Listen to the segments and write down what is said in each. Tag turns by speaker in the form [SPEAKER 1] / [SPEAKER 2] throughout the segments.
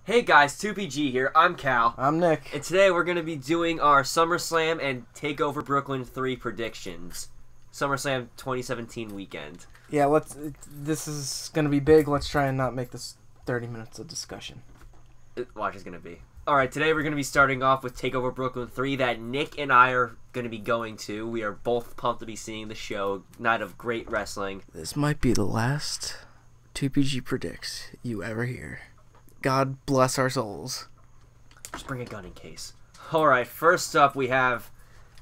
[SPEAKER 1] Hey guys, 2PG here. I'm Cal.
[SPEAKER 2] I'm Nick.
[SPEAKER 1] And today we're going to be doing our SummerSlam and Takeover Brooklyn 3 predictions. SummerSlam 2017 weekend.
[SPEAKER 2] Yeah, this is going to be big. Let's try and not make this 30 minutes of discussion.
[SPEAKER 1] Watch is going to be. Alright, today we're going to be starting off with Takeover Brooklyn 3 that Nick and I are going to be going to. We are both pumped to be seeing the show. Night of great wrestling.
[SPEAKER 2] This might be the last 2PG predicts you ever hear. God bless our souls.
[SPEAKER 1] Just bring a gun in case. Alright, first up we have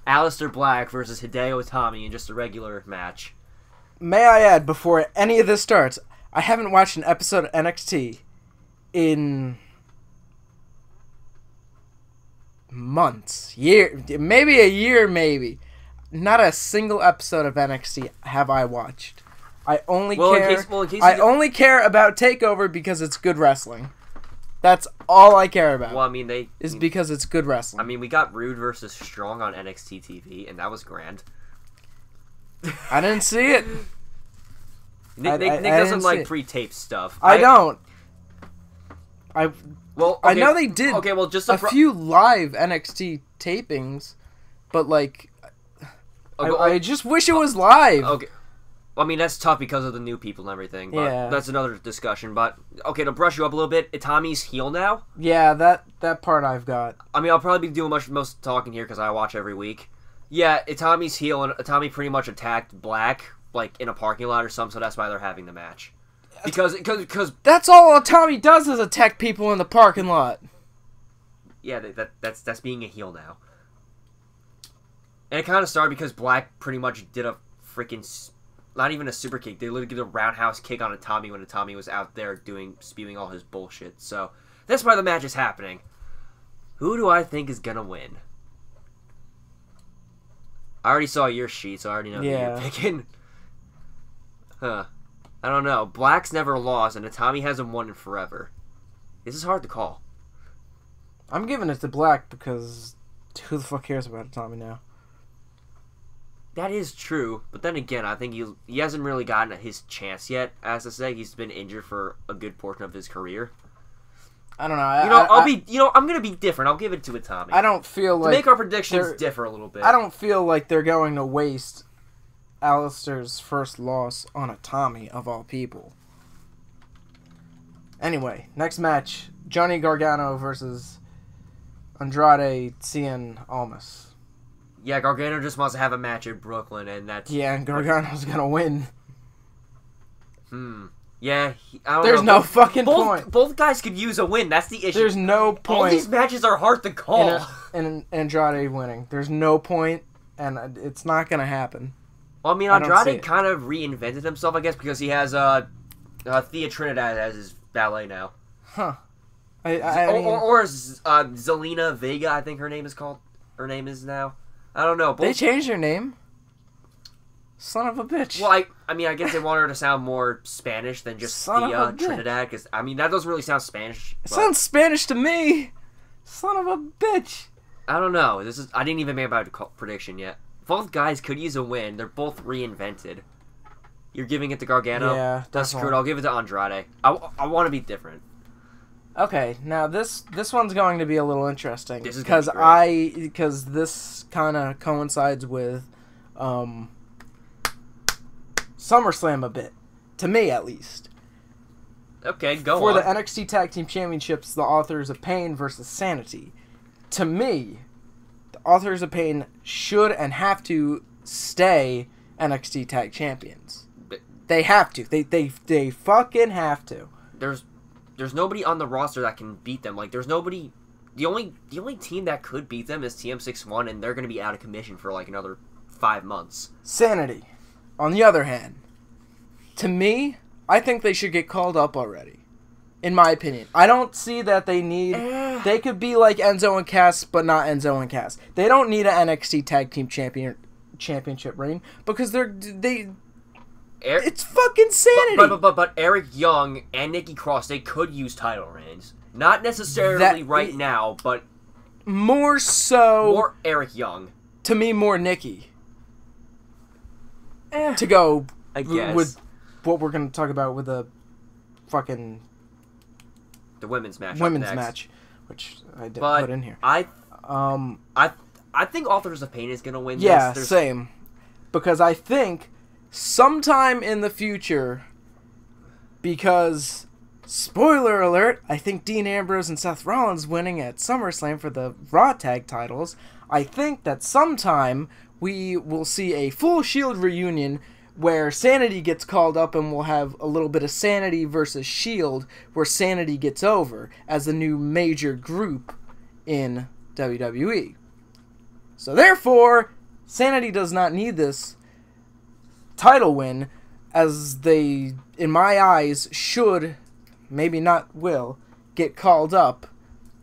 [SPEAKER 1] Alistair Black versus Hideo Itami in just a regular match.
[SPEAKER 2] May I add, before any of this starts, I haven't watched an episode of NXT in months. Maybe a year, maybe. Not a single episode of NXT have I watched. I only care about Takeover because it's good wrestling. That's all I care about.
[SPEAKER 1] Well, I mean,
[SPEAKER 2] because it's good wrestling.
[SPEAKER 1] I mean, we got Roode versus Strong on NXT TV, and that was grand.
[SPEAKER 2] I didn't see it.
[SPEAKER 1] Nick doesn't like pre-taped stuff.
[SPEAKER 2] I don't.
[SPEAKER 1] Okay,
[SPEAKER 2] I know they did.
[SPEAKER 1] Okay, well, just
[SPEAKER 2] a few live NXT tapings, but like, I just wish it was live.
[SPEAKER 1] Okay. I mean, that's tough because of the new people and everything, but
[SPEAKER 2] yeah.
[SPEAKER 1] That's another discussion. But, okay, to brush you up a little bit, Itami's heel now.
[SPEAKER 2] Yeah, that part I've got.
[SPEAKER 1] I mean, I'll probably be doing most talking here because I watch every week. Yeah, Itami's heel, and Itami pretty much attacked Black, like, in a parking lot or something, so that's why they're having the match. Because
[SPEAKER 2] that's all Itami does is attack people in the parking lot.
[SPEAKER 1] Yeah, that's being a heel now. And it kind of started because Black pretty much did a freaking... Not even a super kick. They literally did a roundhouse kick on Itami when Itami was out there spewing all his bullshit. So, that's why the match is happening. Who do I think is gonna win? I already saw your sheet, so I already know who you're picking. Huh. I don't know. Black's never lost, and Itami hasn't won in forever. This is hard to call.
[SPEAKER 2] I'm giving it to Black because who the fuck cares about Itami now?
[SPEAKER 1] That is true, but then again, I think he hasn't really gotten his chance yet. As I say, he's been injured for a good portion of his career.
[SPEAKER 2] I don't know.
[SPEAKER 1] I'm gonna be different. I'll give it to Itami.
[SPEAKER 2] I don't feel like
[SPEAKER 1] to make our predictions differ a little bit.
[SPEAKER 2] I don't feel like they're going to waste Alistair's first loss on Itami of all people. Anyway, next match: Johnny Gargano versus Andrade Cien Almas.
[SPEAKER 1] Yeah, Gargano just wants to have a match in Brooklyn, and that's...
[SPEAKER 2] Yeah, and Gargano's gonna win.
[SPEAKER 1] Yeah, I don't know.
[SPEAKER 2] There's no fucking point.
[SPEAKER 1] Both guys could use a win. That's the issue.
[SPEAKER 2] There's no point.
[SPEAKER 1] All these matches are hard to call.
[SPEAKER 2] And Andrade winning. There's no point, and it's not gonna happen.
[SPEAKER 1] Well, I mean, Andrade kind of reinvented himself, I guess, because he has Thea Trinidad as his ballet now.
[SPEAKER 2] Huh.
[SPEAKER 1] Or Zelina Vega, I think her name is called. Her name is now. I don't know.
[SPEAKER 2] They changed her name? Son of a bitch.
[SPEAKER 1] Well, I mean, I guess they want her to sound more Spanish than just Thea Trinidad, because, I mean, that doesn't really sound Spanish.
[SPEAKER 2] It sounds Spanish to me! Son of a bitch!
[SPEAKER 1] I don't know. I didn't even make about a prediction yet. Both guys could use a win. They're both reinvented. You're giving it to Gargano?
[SPEAKER 2] Yeah,
[SPEAKER 1] that's screwed. I'll give it to Andrade. I want to be different.
[SPEAKER 2] Okay, now this one's going to be a little interesting
[SPEAKER 1] because
[SPEAKER 2] this kind of coincides with SummerSlam a bit, to me at least.
[SPEAKER 1] Okay, go on.
[SPEAKER 2] For the NXT Tag Team Championships, the Authors of Pain versus Sanity. To me, the Authors of Pain should and have to stay NXT Tag Champions. They have to. They fucking have to.
[SPEAKER 1] There's nobody on the roster that can beat them. Like, there's nobody... The only team that could beat them is TM61, and they're going to be out of commission for, like, another 5 months.
[SPEAKER 2] Sanity, on the other hand, to me, I think they should get called up already. In my opinion. I don't see that they need... They could be like Enzo and Cass, but not Enzo and Cass. They don't need an NXT Tag Team Championship reign, because it's fucking Sanity.
[SPEAKER 1] But Eric Young and Nikki Cross, they could use title reigns. Not necessarily right now, but...
[SPEAKER 2] More so...
[SPEAKER 1] More Eric Young.
[SPEAKER 2] To me, more Nikki. To go
[SPEAKER 1] I guess.
[SPEAKER 2] with what we're going to talk about with the fucking
[SPEAKER 1] the women's match.
[SPEAKER 2] Women's match, which I didn't put in here.
[SPEAKER 1] I think Authors of Pain is gonna win.
[SPEAKER 2] Yeah,
[SPEAKER 1] this.
[SPEAKER 2] Same. Because I think sometime in the future, because spoiler alert, I think Dean Ambrose and Seth Rollins winning at SummerSlam for the Raw tag titles. I think that sometime we will see a full Shield reunion where Sanity gets called up and we'll have a little bit of Sanity versus Shield where Sanity gets over as a new major group in WWE. So therefore, Sanity does not need this title win, as they, in my eyes, should, maybe not will, get called up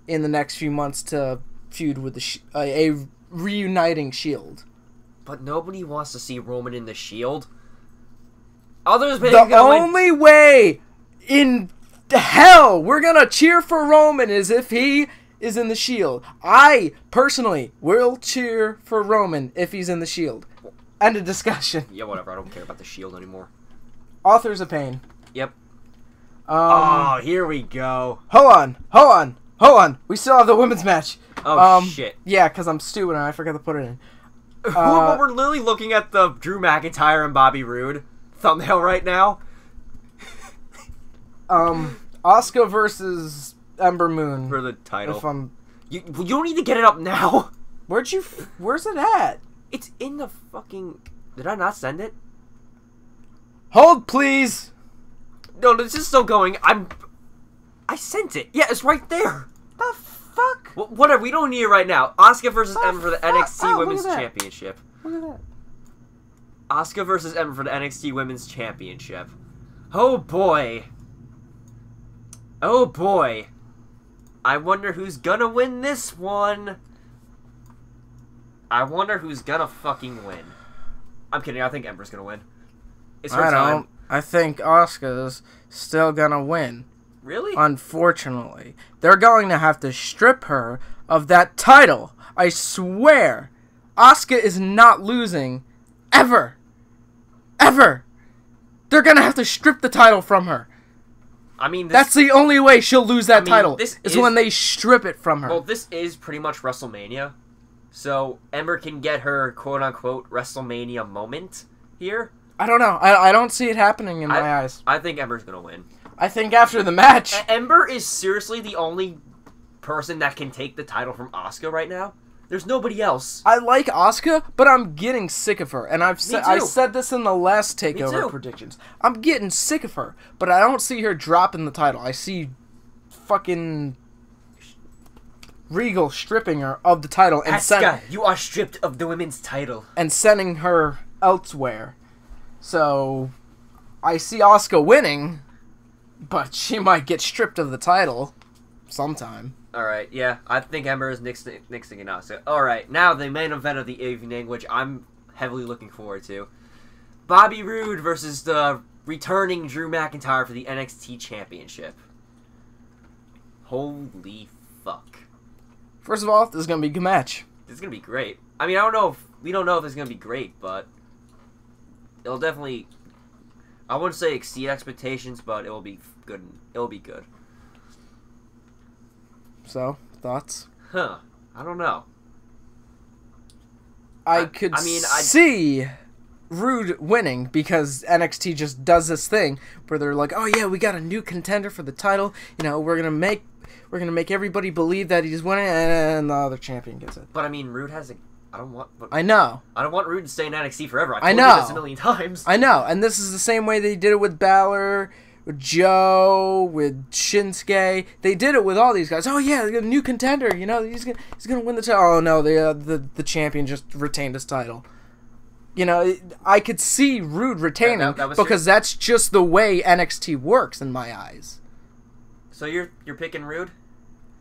[SPEAKER 2] in the next few months to feud with a reuniting Shield.
[SPEAKER 1] But nobody wants to see Roman in the Shield.
[SPEAKER 2] The only way in hell we're gonna cheer for Roman is if he is in the Shield. I, personally, will cheer for Roman if he's in the Shield. End of discussion.
[SPEAKER 1] Yeah, whatever. I don't care about the Shield anymore.
[SPEAKER 2] Authors of Pain.
[SPEAKER 1] Yep. Oh, here we go.
[SPEAKER 2] Hold on. We still have the women's match.
[SPEAKER 1] Oh, shit.
[SPEAKER 2] Yeah, because I'm stupid and I forgot to put it in.
[SPEAKER 1] We're literally looking at the Drew McIntyre and Bobby Roode thumbnail right now.
[SPEAKER 2] Asuka versus Ember Moon.
[SPEAKER 1] For the title.
[SPEAKER 2] If I'm...
[SPEAKER 1] You don't need to get it up now.
[SPEAKER 2] Where's it at?
[SPEAKER 1] It's in the fucking... Did I not send it?
[SPEAKER 2] Hold, please.
[SPEAKER 1] No, this is still going. I sent it. Yeah, it's right there.
[SPEAKER 2] The fuck?
[SPEAKER 1] Well, whatever, we don't need it right now. Asuka versus Ember for the NXT Women's Championship.
[SPEAKER 2] Look at that.
[SPEAKER 1] Asuka versus Ember for the NXT Women's Championship. Oh boy. Oh boy. I wonder who's gonna win this one. I wonder who's gonna fucking win. I'm kidding, I think Ember's gonna win. It's her time.
[SPEAKER 2] I think Asuka's still gonna win.
[SPEAKER 1] Really?
[SPEAKER 2] Unfortunately. They're going to have to strip her of that title. I swear. Asuka is not losing. Ever. Ever. They're gonna have to strip the title from her.
[SPEAKER 1] I mean,
[SPEAKER 2] that's the only way she'll lose that title. Is when they strip it from her.
[SPEAKER 1] Well, this is pretty much WrestleMania. So, Ember can get her quote-unquote WrestleMania moment here.
[SPEAKER 2] I don't know. I don't see it happening in my eyes.
[SPEAKER 1] I think Ember's gonna win.
[SPEAKER 2] I think after the match...
[SPEAKER 1] Ember is seriously the only person that can take the title from Asuka right now. There's nobody else.
[SPEAKER 2] I like Asuka, but I'm getting sick of her. And I said this in the last Takeover predictions. I'm getting sick of her, but I don't see her dropping the title. I see fucking Regal stripping her of the title. And
[SPEAKER 1] Asuka, you are stripped of the women's title.
[SPEAKER 2] And sending her elsewhere. So, I see Asuka winning, but she might get stripped of the title sometime.
[SPEAKER 1] Alright, yeah, I think Ember is nixing and Asuka. Alright, now the main event of the evening, which I'm heavily looking forward to. Bobby Roode versus the returning Drew McIntyre for the NXT Championship. Holy fuck.
[SPEAKER 2] First of all, this is going to be a good match.
[SPEAKER 1] This is going to be great. I mean, we don't know if it's going to be great, but it'll definitely, I wouldn't say exceed expectations, but it will be good. It'll be good.
[SPEAKER 2] So, thoughts?
[SPEAKER 1] Huh. I don't know.
[SPEAKER 2] I could see Roode winning because NXT just does this thing where they're like, "Oh yeah, we got a new contender for the title. You know, we're gonna make everybody believe that he's winning, and the other champion gets it."
[SPEAKER 1] But I mean, Roode has a.
[SPEAKER 2] I know.
[SPEAKER 1] I don't want Roode to stay in NXT forever.
[SPEAKER 2] I know.
[SPEAKER 1] I've told you this a million times.
[SPEAKER 2] I know, and this is the same way they did it with Balor, with Joe, with Shinsuke. They did it with all these guys. Oh yeah, they got a new contender. You know, he's gonna win the title. Oh no, the champion just retained his title. You know, I could see Roode retaining because that's just the way NXT works in my eyes.
[SPEAKER 1] So you're picking Roode?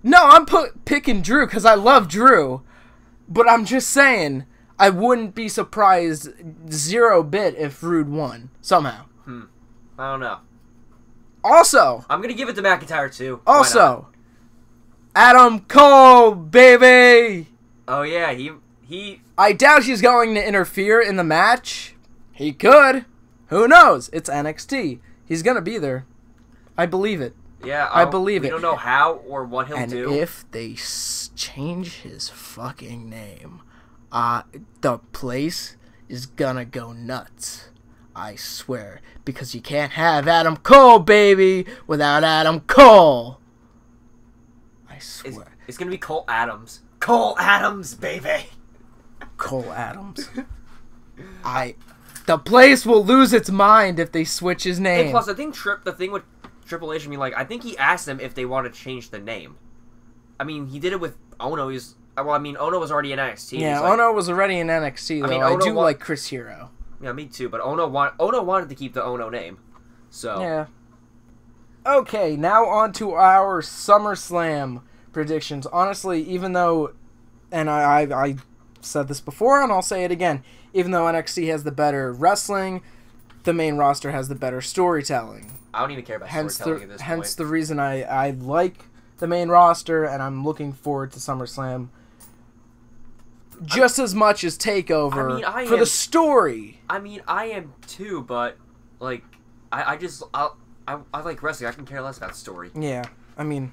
[SPEAKER 2] No, I'm picking Drew because I love Drew. But I'm just saying, I wouldn't be surprised 0 bit if Roode won somehow.
[SPEAKER 1] I don't know.
[SPEAKER 2] Also,
[SPEAKER 1] I'm gonna give it to McIntyre too.
[SPEAKER 2] Also, Adam Cole, baby.
[SPEAKER 1] Oh yeah, he.
[SPEAKER 2] I doubt he's going to interfere in the match. He could. Who knows? It's NXT. He's gonna be there. I believe it.
[SPEAKER 1] Yeah,
[SPEAKER 2] I believe
[SPEAKER 1] we
[SPEAKER 2] it.
[SPEAKER 1] don't know how or what he'll do.
[SPEAKER 2] And if they change his fucking name, the place is gonna go nuts. I swear. Because you can't have Adam Cole, baby, without Adam Cole. I swear.
[SPEAKER 1] It's gonna be Cole Adams. Cole Adams, baby.
[SPEAKER 2] Cole Adams. The place will lose its mind if they switch his name.
[SPEAKER 1] And plus, I think the thing with Triple H, I think he asked them if they want to change the name. I mean, he did it with Ono. Ono was already in NXT.
[SPEAKER 2] Yeah, Ono was already in NXT, though. I do like Chris Hero.
[SPEAKER 1] Yeah, me too, but Ono wanted to keep the Ono name. So.
[SPEAKER 2] Yeah. Okay, now on to our SummerSlam predictions. Honestly, even though, and I said this before and I'll say it again, even though NXT has the better wrestling, the main roster has the better storytelling.
[SPEAKER 1] I don't even care about storytelling at this point.
[SPEAKER 2] Hence the reason I like the main roster and I'm looking forward to SummerSlam just as much as Takeover for the story.
[SPEAKER 1] I mean, I am too, but like, I like wrestling. I can care less about story.
[SPEAKER 2] Yeah, I mean.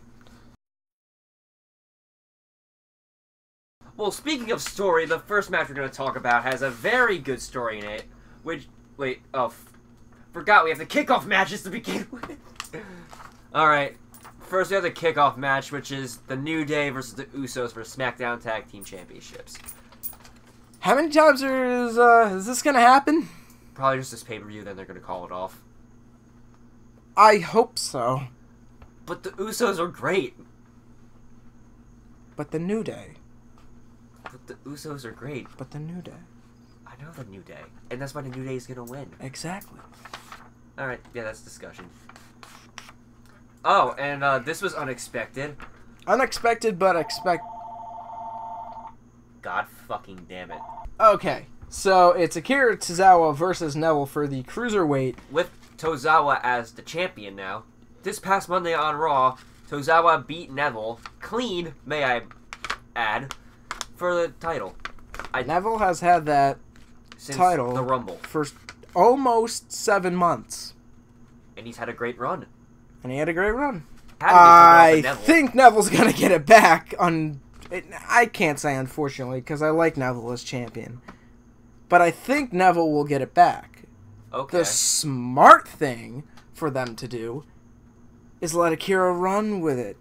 [SPEAKER 1] Well, speaking of story, the first match we're going to talk about has a very good story in it. Forgot we have the kickoff matches to begin with. Alright, first we have the kickoff match, which is the New Day versus the Usos for SmackDown Tag Team Championships.
[SPEAKER 2] How many times is this going to happen?
[SPEAKER 1] Probably just this pay-per-view, then they're going to call it off.
[SPEAKER 2] I hope so.
[SPEAKER 1] But the Usos are great.
[SPEAKER 2] But the New Day.
[SPEAKER 1] But the Usos are great.
[SPEAKER 2] But the New Day.
[SPEAKER 1] I know the New Day. And that's why the New Day is going to win.
[SPEAKER 2] Exactly.
[SPEAKER 1] Alright, yeah, that's discussion. Oh, and this was unexpected.
[SPEAKER 2] Unexpected, but
[SPEAKER 1] God fucking damn it.
[SPEAKER 2] Okay, so it's Akira Tazawa versus Neville for the Cruiserweight.
[SPEAKER 1] With Tozawa as the champion now. This past Monday on Raw, Tozawa beat Neville, clean, may I add, for the title.
[SPEAKER 2] Neville has had that
[SPEAKER 1] since
[SPEAKER 2] title
[SPEAKER 1] the Rumble
[SPEAKER 2] for almost 7 months.
[SPEAKER 1] And he's had a great run.
[SPEAKER 2] And he had a great run.
[SPEAKER 1] I
[SPEAKER 2] think Neville's going to get it back. I can't say unfortunately, because I like Neville as champion. But I think Neville will get it back.
[SPEAKER 1] Okay.
[SPEAKER 2] The smart thing for them to do is let Akira run with it.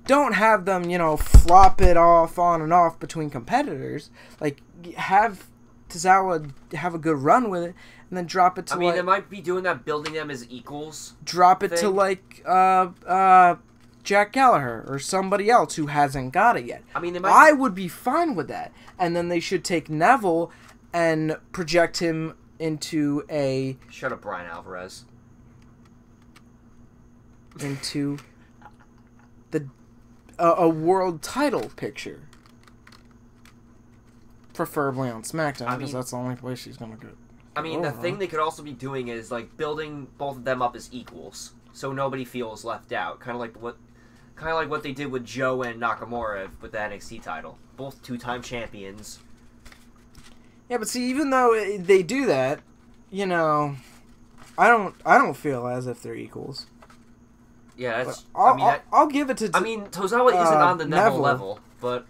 [SPEAKER 2] Don't have them, flop it off on and off between competitors. Like, have Tazawa have a good run with it, and then drop it to
[SPEAKER 1] they might be doing that, building them as equals.
[SPEAKER 2] Drop it to, Jack Gallagher or somebody else who hasn't got it yet. I would be fine with that. And then they should take Neville and project him into a...
[SPEAKER 1] Shut up, Brian Alvarez.
[SPEAKER 2] Into a world title picture. Preferably on SmackDown, because that's the only place she's going to go.
[SPEAKER 1] The thing they could also be doing is, building both of them up as equals, so nobody feels left out. Kind of like what they did with Joe and Nakamura with the NXT title. Both two-time champions.
[SPEAKER 2] Yeah, but see, even though they do that, I don't feel as if they're equals.
[SPEAKER 1] Yeah, that's...
[SPEAKER 2] I'll give it to...
[SPEAKER 1] Tozawa isn't on the Neville level, but...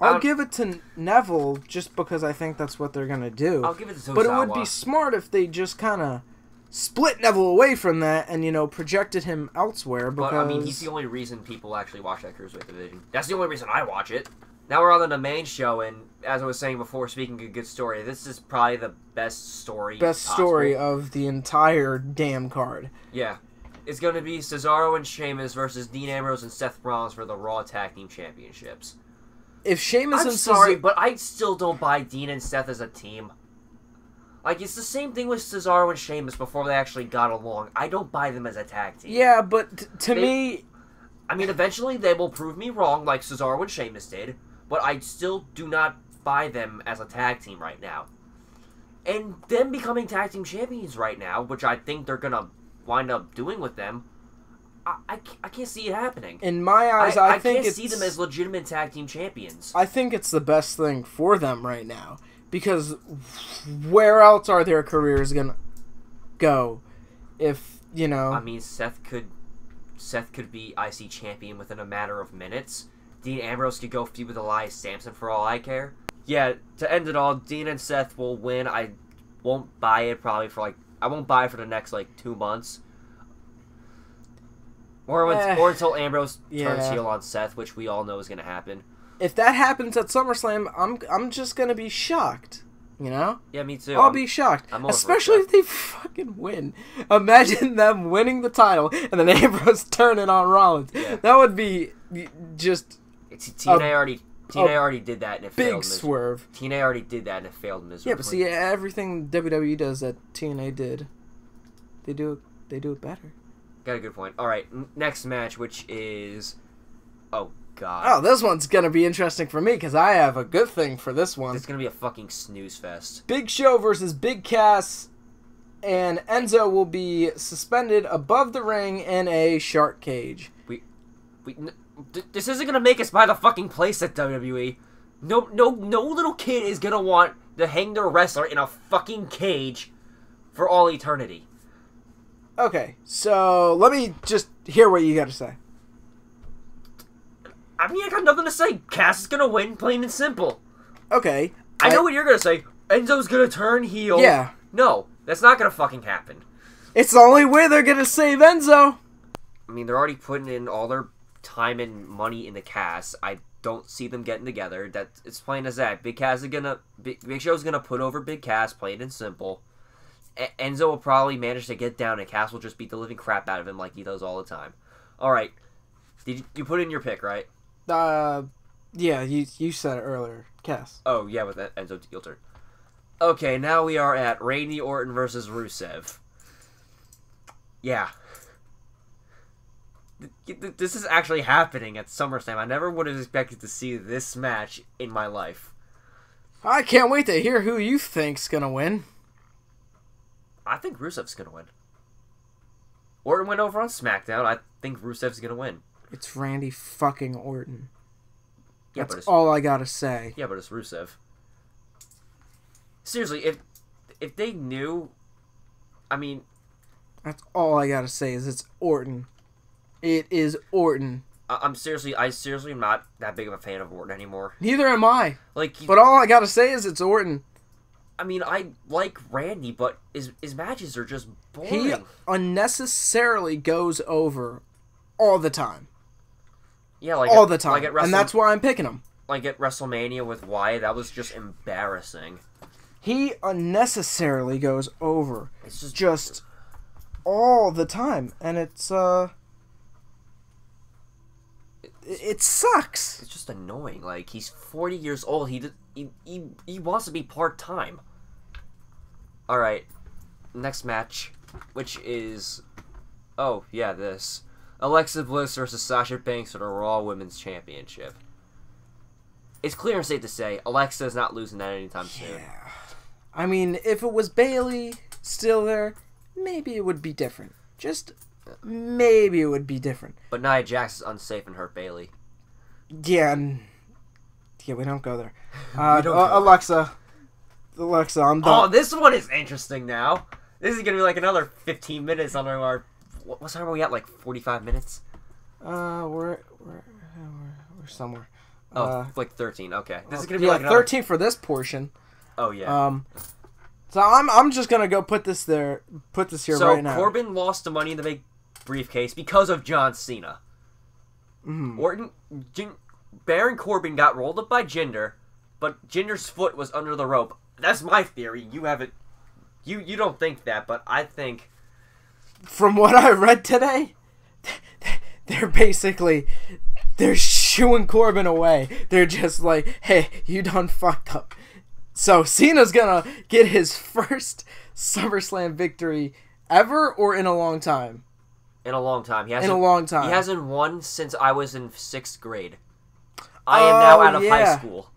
[SPEAKER 2] I'll give it to Neville just because I think that's what they're going to do.
[SPEAKER 1] I'll give it to Tozawa.
[SPEAKER 2] But it would be smart if they just kind of split Neville away from that and, projected him elsewhere because...
[SPEAKER 1] But, he's the only reason people actually watch that Cruiserweight division. That's the only reason I watch it. Now we're on the main show, and as I was saying before, speaking of a good story, this is probably the best story
[SPEAKER 2] story of the entire damn card.
[SPEAKER 1] Yeah. It's going to be Cesaro and Sheamus versus Dean Ambrose and Seth Rollins for the Raw Tag Team Championships.
[SPEAKER 2] If Sheamus
[SPEAKER 1] I'm sorry, but I still don't buy Dean and Seth as a team. It's the same thing with Cesaro and Sheamus before they actually got along. I don't buy them as a tag team.
[SPEAKER 2] Yeah, but to me...
[SPEAKER 1] eventually they will prove me wrong like Cesaro and Sheamus did, but I still do not buy them as a tag team right now. And them becoming tag team champions right now, which I think they're going to wind up doing with them, I can't see it happening.
[SPEAKER 2] In my eyes, I think
[SPEAKER 1] can't see them as legitimate tag team champions.
[SPEAKER 2] I think it's the best thing for them right now. Because where else are their careers going to go if,
[SPEAKER 1] Seth could Seth could be IC champion within a matter of minutes. Dean Ambrose could go feud with Elias Samson for all I care. Yeah, to end it all, Dean and Seth will win. I won't buy it probably for I won't buy it for the next 2 months. Or until Ambrose turns heel on Seth, which we all know is going to happen.
[SPEAKER 2] If that happens at SummerSlam, I'm just going to be shocked. You know?
[SPEAKER 1] Yeah, me too.
[SPEAKER 2] I'll be shocked. Especially if they fucking win. Imagine them winning the title and then Ambrose turning on Rollins. Yeah. That would be just...
[SPEAKER 1] TNA already did that and it failed.
[SPEAKER 2] Big swerve.
[SPEAKER 1] TNA already did that and it failed miserably.
[SPEAKER 2] Yeah, but see, everything WWE does that TNA did, they do it better.
[SPEAKER 1] Got a good point. All right, next match, which is... Oh, God.
[SPEAKER 2] Oh, this one's going to be interesting for me because I have a good thing for this one.
[SPEAKER 1] It's going to be a fucking snooze fest.
[SPEAKER 2] Big Show versus Big Cass, and Enzo will be suspended above the ring in a shark cage.
[SPEAKER 1] This isn't going to make us buy the fucking place at WWE. No little kid is going to want to hang their wrestler in a fucking cage for all eternity.
[SPEAKER 2] Okay, so let me just hear what you got to say.
[SPEAKER 1] I mean, I got nothing to say. Cass is going to win, plain and simple.
[SPEAKER 2] Okay.
[SPEAKER 1] I know what you're going to say. Enzo's going to turn heel.
[SPEAKER 2] Yeah.
[SPEAKER 1] No, that's not going to fucking happen.
[SPEAKER 2] It's the only way they're going to save Enzo.
[SPEAKER 1] I mean, they're already putting in all their time and money into Cass. I don't see them getting together. It's plain as that. Big Show's going to put over Big Cass, plain and simple. Enzo will probably manage to get down, and Cass will just beat the living crap out of him like he does all the time. All right. Did you put in your pick, right?
[SPEAKER 2] Yeah, you said it earlier. Cass.
[SPEAKER 1] Oh, yeah, with that Enzo heel turn. Okay, now we are at Randy Orton versus Rusev. Yeah. This is actually happening at SummerSlam. I never would have expected to see this match in my life.
[SPEAKER 2] I can't wait to hear who you think's gonna win.
[SPEAKER 1] I think Rusev's gonna win. Orton went over on SmackDown. I think Rusev's gonna win.
[SPEAKER 2] It's Randy fucking Orton.
[SPEAKER 1] Yeah,
[SPEAKER 2] That's all I gotta say.
[SPEAKER 1] Yeah, but it's Rusev. Seriously, if they knew, I mean...
[SPEAKER 2] That's all I gotta say is it's Orton. It is Orton.
[SPEAKER 1] I seriously am not that big of a fan of Orton anymore.
[SPEAKER 2] Neither am I. But all I gotta say is it's Orton.
[SPEAKER 1] I mean, I like Randy, but his matches are just boring.
[SPEAKER 2] He unnecessarily goes over all the time.
[SPEAKER 1] Yeah,
[SPEAKER 2] all the time. And that's why I'm picking him.
[SPEAKER 1] Like at WrestleMania with Wyatt, that was just embarrassing.
[SPEAKER 2] He unnecessarily goes over. It's just all the time. And it's, it sucks.
[SPEAKER 1] It's just annoying. Like, he's 40 years old. He wants to be part-time. Alright. Next match, which is... Oh, yeah, this. Alexa Bliss versus Sasha Banks for the Raw Women's Championship. It's clear and safe to say, Alexa is not losing that anytime soon.
[SPEAKER 2] Yeah. I mean, if it was Bayley still there, maybe it would be different. Just maybe it would be different.
[SPEAKER 1] But Nia Jax is unsafe and hurt Bayley.
[SPEAKER 2] Yeah, we don't go there. Alexa, I'm done.
[SPEAKER 1] Oh, this one is interesting now. This is gonna be like another 15 minutes on our. What time are we at? Like 45 minutes.
[SPEAKER 2] We're somewhere.
[SPEAKER 1] Like 13. Okay, this is gonna be like another...
[SPEAKER 2] 13 for this portion.
[SPEAKER 1] Oh yeah.
[SPEAKER 2] So I'm just gonna go put this here right now.
[SPEAKER 1] So Corbin lost the Money in the Bank briefcase because of John Cena.
[SPEAKER 2] Mm-hmm.
[SPEAKER 1] Baron Corbin got rolled up by Jinder, but Jinder's foot was under the rope. That's my theory. You haven't. You don't think that, but I think.
[SPEAKER 2] From what I read today, they're shooing Corbin away. They're just like, hey, you done fucked up. So Cena's gonna get his first SummerSlam victory ever, or in a long time?
[SPEAKER 1] In a long time. He hasn't won since I was in 6th grade. I am now out of high school.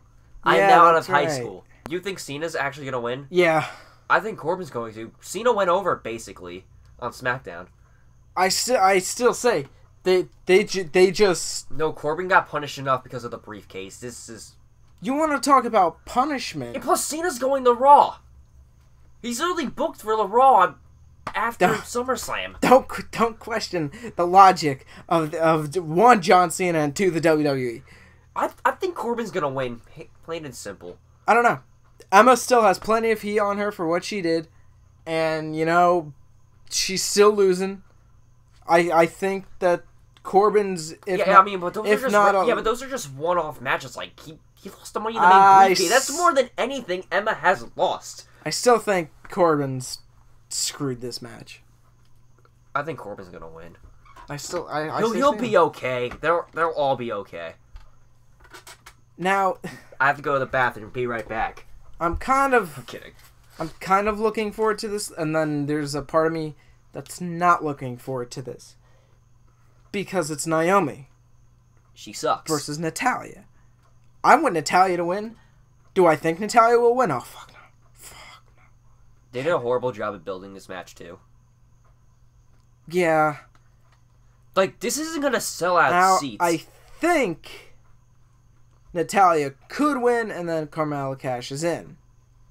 [SPEAKER 1] I am now out of high school. You think Cena's actually gonna win?
[SPEAKER 2] Yeah.
[SPEAKER 1] I think Corbin's going to. Cena went over basically on SmackDown.
[SPEAKER 2] I still say they just
[SPEAKER 1] no. Corbin got punished enough because of the briefcase. This is.
[SPEAKER 2] You want to talk about punishment?
[SPEAKER 1] And plus, Cena's going to Raw. He's literally booked for the Raw. after SummerSlam.
[SPEAKER 2] Don't question the logic of one, John Cena, and two, the WWE.
[SPEAKER 1] I think Corbin's gonna win, plain and simple.
[SPEAKER 2] I don't know. Emma still has plenty of heat on her for what she did, and she's still losing. I think that Corbin's
[SPEAKER 1] but those are just one-off matches. Like he lost the Money in the Bank briefcase. That's more than anything Emma has lost.
[SPEAKER 2] I still think Corbin's screwed this match.
[SPEAKER 1] I think Corbin's gonna win.
[SPEAKER 2] He'll
[SPEAKER 1] be okay. They'll all be okay.
[SPEAKER 2] Now,
[SPEAKER 1] I have to go to the bathroom. Be right back.
[SPEAKER 2] I'm
[SPEAKER 1] kidding.
[SPEAKER 2] I'm kind of looking forward to this, and then there's a part of me that's not looking forward to this because it's Naomi.
[SPEAKER 1] She sucks.
[SPEAKER 2] Versus Natalya. I want Natalya to win. Do I think Natalya will win? Oh, fuck no. Fuck no.
[SPEAKER 1] They did a horrible job of building this match, too.
[SPEAKER 2] Yeah.
[SPEAKER 1] Like, this isn't going to sell out seats.
[SPEAKER 2] I think Natalya could win, and then Carmella cashes in.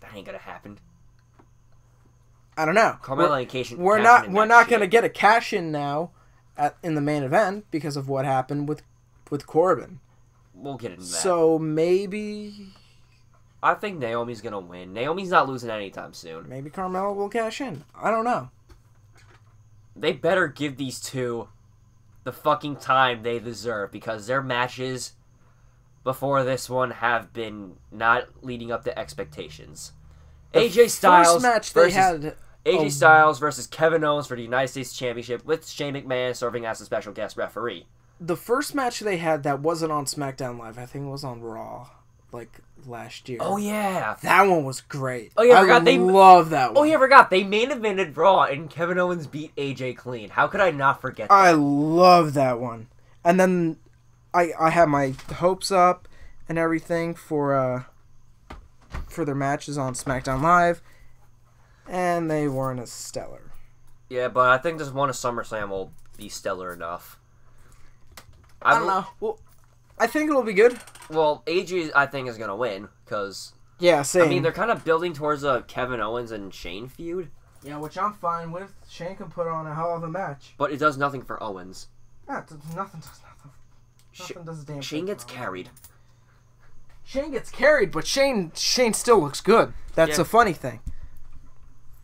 [SPEAKER 1] That ain't going to happen.
[SPEAKER 2] I don't know.
[SPEAKER 1] Carmella ain't cashing in.
[SPEAKER 2] We're not going to get a cash-in now in the main event because of what happened with Corbin.
[SPEAKER 1] We'll get into that.
[SPEAKER 2] So maybe
[SPEAKER 1] I think Naomi's gonna win. Naomi's not losing anytime soon.
[SPEAKER 2] Maybe Carmella will cash in. I don't know.
[SPEAKER 1] They better give these two the fucking time they deserve because their matches before this one have been not leading up to expectations. AJ Styles versus Kevin Owens for the United States Championship with Shane McMahon serving as a special guest referee.
[SPEAKER 2] The first match they had that wasn't on SmackDown Live, I think it was on Raw, like last year.
[SPEAKER 1] Oh yeah,
[SPEAKER 2] that one was great.
[SPEAKER 1] Oh yeah, I
[SPEAKER 2] love that one.
[SPEAKER 1] Oh yeah, I forgot they main evented Raw and Kevin Owens beat AJ clean. How could I not forget that?
[SPEAKER 2] I love that one. And then I had my hopes up and everything for their matches on SmackDown Live, and they weren't as stellar.
[SPEAKER 1] Yeah, but I think this one of SummerSlam will be stellar enough.
[SPEAKER 2] I don't know. Well, I think it'll be good.
[SPEAKER 1] Well, AJ, I think, is going to win, because...
[SPEAKER 2] Yeah, same.
[SPEAKER 1] I mean, they're kind of building towards a Kevin Owens and Shane feud.
[SPEAKER 2] Yeah, which I'm fine with. Shane can put on a hell of a match.
[SPEAKER 1] But it does nothing for Owens.
[SPEAKER 2] Yeah, nothing does nothing. Nothing does a damn
[SPEAKER 1] Shane gets carried.
[SPEAKER 2] Shane gets carried, but Shane still looks good. That's a funny thing.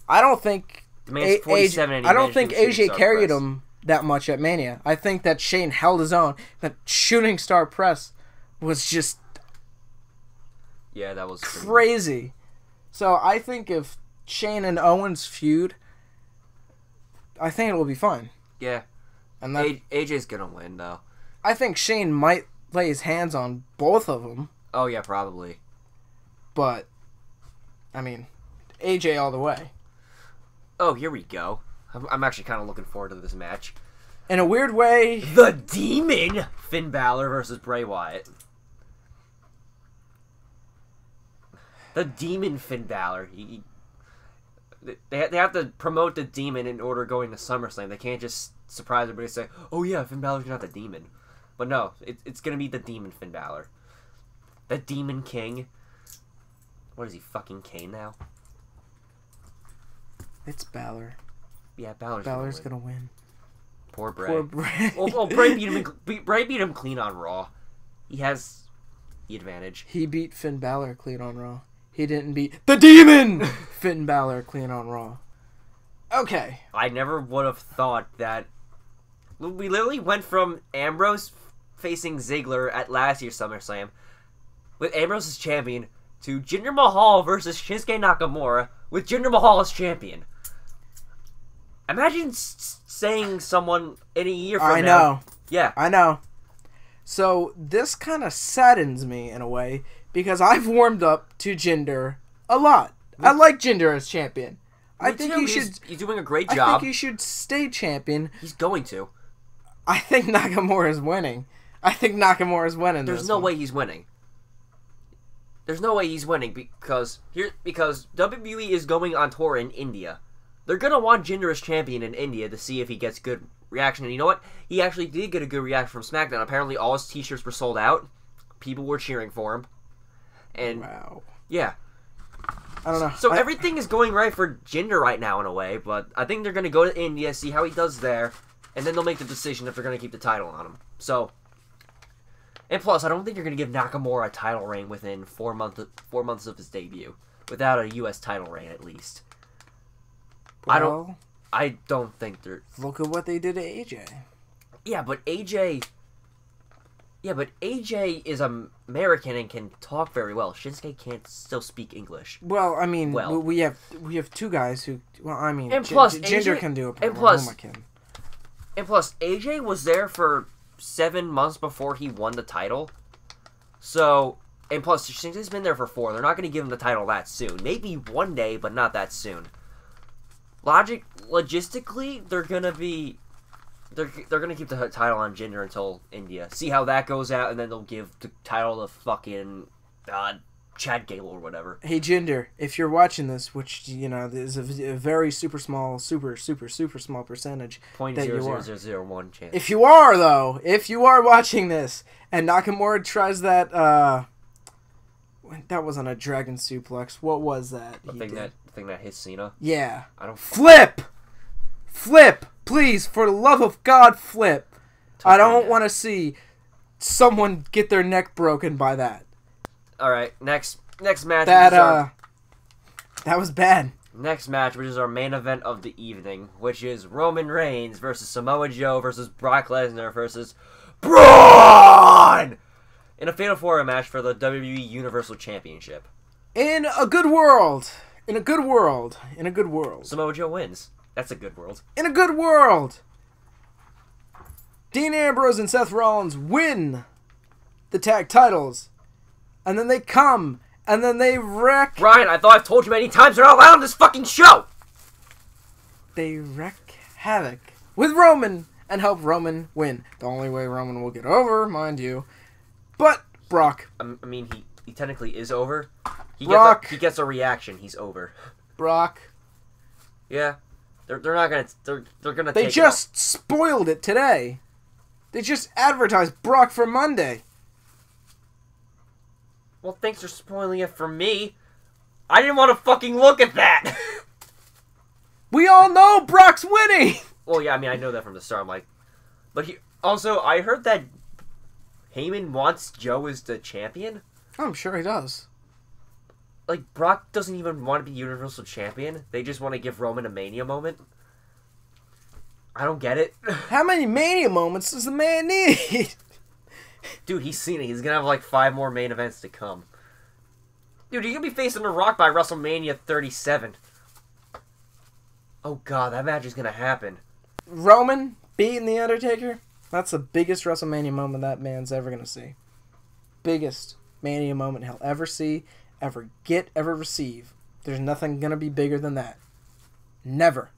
[SPEAKER 2] I don't think...
[SPEAKER 1] The man's 47 and he
[SPEAKER 2] I don't think AJ carried
[SPEAKER 1] press.
[SPEAKER 2] him that much at Mania. I think that Shane held his own. That shooting star press was just
[SPEAKER 1] that was
[SPEAKER 2] crazy. So I think if Shane and Owens feud, I think it will be fun.
[SPEAKER 1] Yeah.
[SPEAKER 2] And
[SPEAKER 1] AJ's gonna win though.
[SPEAKER 2] I think Shane might lay his hands on both of them.
[SPEAKER 1] Oh yeah, probably.
[SPEAKER 2] But I mean, AJ all the way.
[SPEAKER 1] Oh, here we go. I'm actually kind of looking forward to this match.
[SPEAKER 2] In a weird way...
[SPEAKER 1] The Demon! Finn Balor versus Bray Wyatt. The Demon Finn Balor. They have to promote the Demon in order going to SummerSlam. They can't just surprise everybody and say, oh yeah, Finn Balor's gonna have the Demon. But no, it's gonna be the Demon Finn Balor. The Demon King. What is he, fucking Kane now?
[SPEAKER 2] It's Balor.
[SPEAKER 1] Yeah, Balor's
[SPEAKER 2] gonna win.
[SPEAKER 1] Poor Bray.
[SPEAKER 2] Poor Bray.
[SPEAKER 1] Well, Bray beat him clean on Raw. He has the advantage.
[SPEAKER 2] He beat Finn Balor clean on Raw. He didn't beat the Demon Finn Balor clean on Raw. Okay.
[SPEAKER 1] I never would have thought that. We literally went from Ambrose facing Ziggler at last year's SummerSlam with Ambrose as champion to Jinder Mahal versus Shinsuke Nakamura with Jinder Mahal as champion. Imagine saying someone in a year from now.
[SPEAKER 2] I know.
[SPEAKER 1] Yeah.
[SPEAKER 2] I know. So this kind of saddens me in a way because I've warmed up to Jinder a lot. I like Jinder as champion. I think he should.
[SPEAKER 1] He's doing a great job.
[SPEAKER 2] I think he should stay champion.
[SPEAKER 1] He's going to.
[SPEAKER 2] I think Nakamura is winning.
[SPEAKER 1] There's no way he's winning. There's no way he's winning because WWE is going on tour in India. They're gonna want Jinder as champion in India to see if he gets good reaction. And you know what? He actually did get a good reaction from SmackDown. Apparently, all his T-shirts were sold out. People were cheering for him. And
[SPEAKER 2] wow.
[SPEAKER 1] Yeah.
[SPEAKER 2] I don't know.
[SPEAKER 1] So everything is going right for Jinder right now in a way, but I think they're going to go to India, see how he does there, and then they'll make the decision if they're going to keep the title on him. So, and plus, I don't think you're going to give Nakamura a title reign within 4 months of his debut, without a U.S. title reign at least.
[SPEAKER 2] Well,
[SPEAKER 1] I don't think they're...
[SPEAKER 2] Look at what they did to AJ.
[SPEAKER 1] Yeah, but AJ is American and can talk very well. Shinsuke can't still speak English.
[SPEAKER 2] Well, I mean, we have two guys who. Well, I mean,
[SPEAKER 1] and plus,
[SPEAKER 2] Jinder can do it.
[SPEAKER 1] And plus, AJ was there for 7 months before he won the title. So, and plus, Shinsuke's been there for 4. They're not going to give him the title that soon. Maybe one day, but not that soon. Logistically, they're gonna keep the title on Jinder until India. See how that goes out, and then they'll give the title to fucking Chad Gable or whatever.
[SPEAKER 2] Hey Jinder, if you're watching this, which is a very super small percentage,
[SPEAKER 1] 0.00001 chance.
[SPEAKER 2] If you are watching this, and Nakamura tries that, that wasn't a dragon suplex. What was that?
[SPEAKER 1] The thing that hits Cena.
[SPEAKER 2] Yeah.
[SPEAKER 1] I don't
[SPEAKER 2] flip, please, for the love of God, flip. I don't want to see someone get their neck broken by that.
[SPEAKER 1] All right, next match.
[SPEAKER 2] That was bad.
[SPEAKER 1] Next match, which is our main event of the evening, which is Roman Reigns versus Samoa Joe versus Brock Lesnar versus Braun in a Fatal 4-Way match for the WWE Universal Championship.
[SPEAKER 2] In a good world.
[SPEAKER 1] Samoa Joe wins. That's a good world.
[SPEAKER 2] In a good world. Dean Ambrose and Seth Rollins win the tag titles. And then they come. And then they wreck.
[SPEAKER 1] Brian, I thought I've told you many times they're not allowed on this fucking show.
[SPEAKER 2] They wreak havoc with Roman and help Roman win. The only way Roman will get over, mind you. But Brock.
[SPEAKER 1] I mean, he technically is over. He gets a reaction. He's over.
[SPEAKER 2] Brock.
[SPEAKER 1] Yeah. They're not gonna
[SPEAKER 2] They just spoiled it today. They just advertised Brock for Monday.
[SPEAKER 1] Well, thanks for spoiling it for me. I didn't want to fucking look at that.
[SPEAKER 2] We all know Brock's winning.
[SPEAKER 1] Well, yeah, I mean, I know that from the start. I'm like, but I heard that Heyman wants Joe as the champion.
[SPEAKER 2] I'm sure he does.
[SPEAKER 1] Like, Brock doesn't even want to be Universal Champion. They just want to give Roman a Mania moment. I don't get it.
[SPEAKER 2] How many Mania moments does the man need?
[SPEAKER 1] Dude, he's Cena. He's going to have like 5 more main events to come. Dude, he's going to be facing The Rock by WrestleMania 37. Oh, God, that match is going to happen.
[SPEAKER 2] Roman beating The Undertaker? That's the biggest WrestleMania moment that man's ever going to see. Biggest Mania moment he'll ever see, ever get, ever receive. There's nothing going to be bigger than that. Never.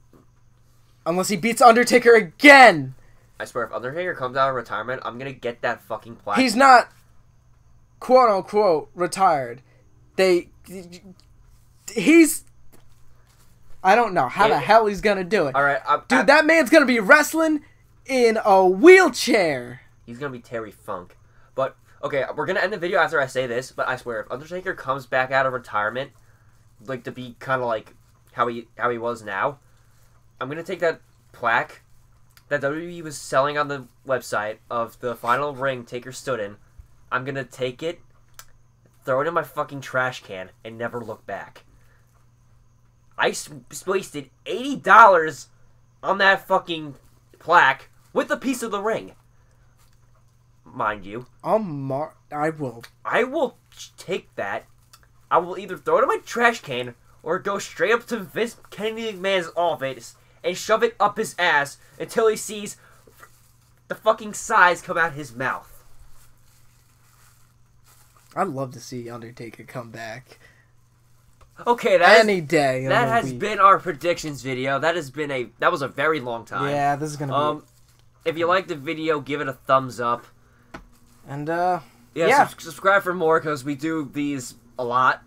[SPEAKER 2] Unless he beats Undertaker again.
[SPEAKER 1] I swear, if Undertaker comes out of retirement, I'm going to get that fucking plaque.
[SPEAKER 2] He's not, quote-unquote, retired. He's... I don't know how the hell he's going to do it.
[SPEAKER 1] All right,
[SPEAKER 2] Dude, that man's going to be wrestling in a wheelchair.
[SPEAKER 1] He's going to be Terry Funk. But, okay, we're going to end the video after I say this, but I swear, if Undertaker comes back out of retirement, like, to be kind of like how he was now, I'm going to take that plaque that WWE was selling on the website of the final ring Taker stood in. I'm going to take it, throw it in my fucking trash can, and never look back. I wasted $80 on that fucking plaque with a piece of the ring. Mind you.
[SPEAKER 2] I will.
[SPEAKER 1] I will take that. I will either throw it in my trash can or go straight up to Vince Kennedy McMahon's office and shove it up his ass until he sees the fucking size come out his mouth.
[SPEAKER 2] I'd love to see Undertaker come back.
[SPEAKER 1] Okay,
[SPEAKER 2] any day.
[SPEAKER 1] That has been our predictions video. That was a very long time.
[SPEAKER 2] Yeah, this is gonna be.
[SPEAKER 1] If you liked the video, give it a thumbs up.
[SPEAKER 2] And
[SPEAKER 1] subscribe for more because we do these a lot.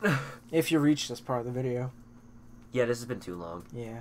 [SPEAKER 2] If you reach this part of the video.
[SPEAKER 1] Yeah, this has been too long.
[SPEAKER 2] Yeah.